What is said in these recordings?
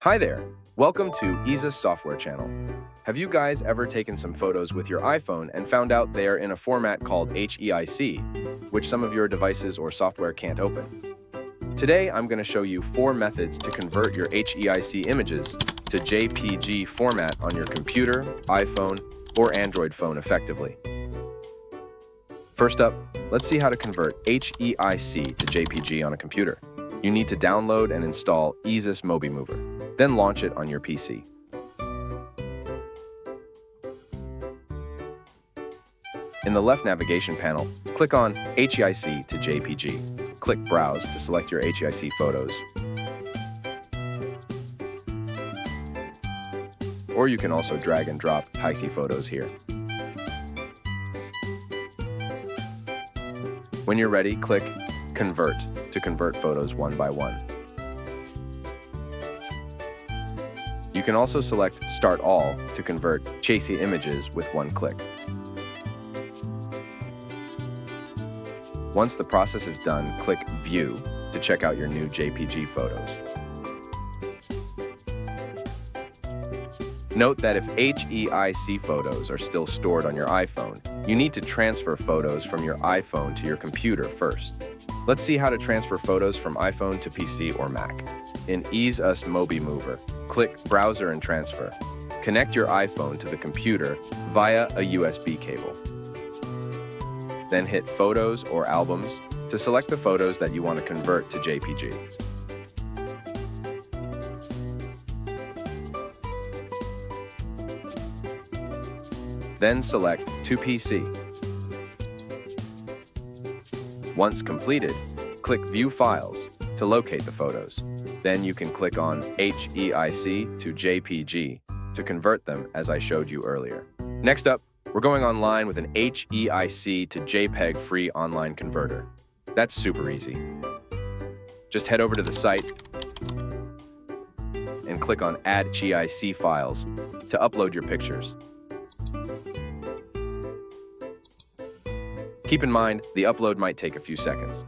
Hi there! Welcome to EaseUS software channel. Have you guys ever taken some photos with your iPhone and found out they are in a format called HEIC, which some of your devices or software can't open? Today, I'm going to show you 4 methods to convert your HEIC images to JPG format on your computer, iPhone, or Android phone effectively. First up, let's see how to convert HEIC to JPG on a computer. You need to download and install EaseUS Mover. Then launch it on your PC. In the left navigation panel, click on HEIC to JPG. Click Browse to select your HEIC photos. Or you can also drag and drop HEIC photos here. When you're ready, click Convert to convert photos one by one. You can also select Start All to convert chassis images with one click. Once the process is done, click View to check out your new JPG photos. Note that if HEIC photos are still stored on your iPhone, you need to transfer photos from your iPhone to your computer first. Let's see how to transfer photos from iPhone to PC or Mac. In EaseUS Mover, click Browser and Transfer. Connect your iPhone to the computer via a USB cable. Then hit Photos or Albums to select the photos that you want to convert to JPG. Then select To PC. Once completed, click View Files to locate the photos. Then you can click on HEIC to JPG to convert them as I showed you earlier. Next up, we're going online with an HEIC to JPEG free online converter. That's super easy. Just head over to the site and click on Add HEIC files to upload your pictures. Keep in mind, the upload might take a few seconds.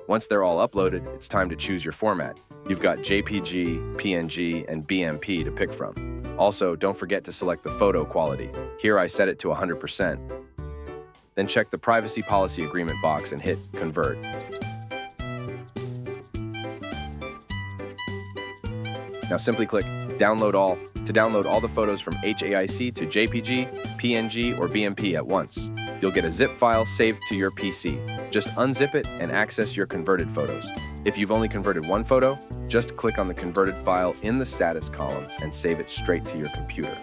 Once they're all uploaded, it's time to choose your format. You've got JPG, PNG, and BMP to pick from. Also, don't forget to select the photo quality. Here I set it to 100%. Then check the Privacy Policy Agreement box and hit Convert. Now simply click Download All to download all the photos from HEIC to JPG, PNG, or BMP at once. You'll get a zip file saved to your PC. Just unzip it and access your converted photos. If you've only converted one photo, just click on the converted file in the status column and save it straight to your computer.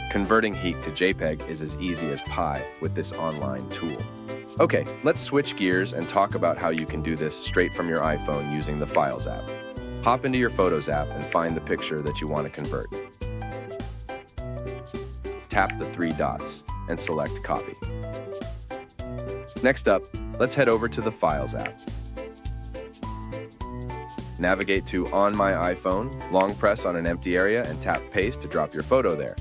Converting HEIC to JPEG is as easy as pie with this online tool. Okay, let's switch gears and talk about how you can do this straight from your iPhone using the Files app. Hop into your Photos app and find the picture that you want to convert. Tap the 3 dots and select Copy. Next up, let's head over to the Files app. Navigate to On My iPhone, long press on an empty area and tap Paste to drop your photo there.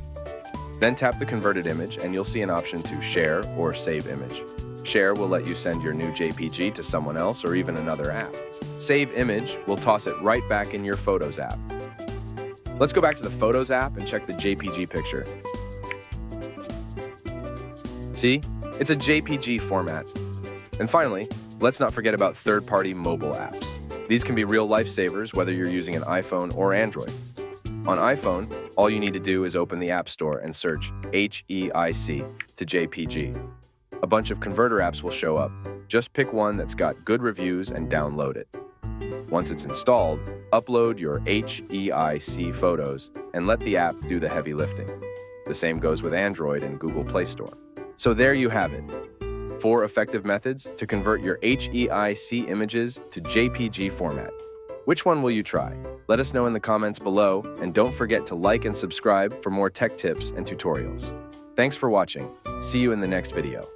Then tap the converted image and you'll see an option to Share or Save Image. Share will let you send your new JPG to someone else or even another app. Save Image will toss it right back in your Photos app. Let's go back to the Photos app and check the JPG picture. See? It's a JPG format. And finally, let's not forget about third-party mobile apps. These can be real lifesavers whether you're using an iPhone or Android. On iPhone, all you need to do is open the App Store and search HEIC to JPG. A bunch of converter apps will show up. Just pick one that's got good reviews and download it. Once it's installed, upload your HEIC photos and let the app do the heavy lifting. The same goes with Android and Google Play Store. So there you have it. 4 effective methods to convert your HEIC images to JPG format. Which one will you try? Let us know in the comments below, and don't forget to like and subscribe for more tech tips and tutorials. Thanks for watching. See you in the next video.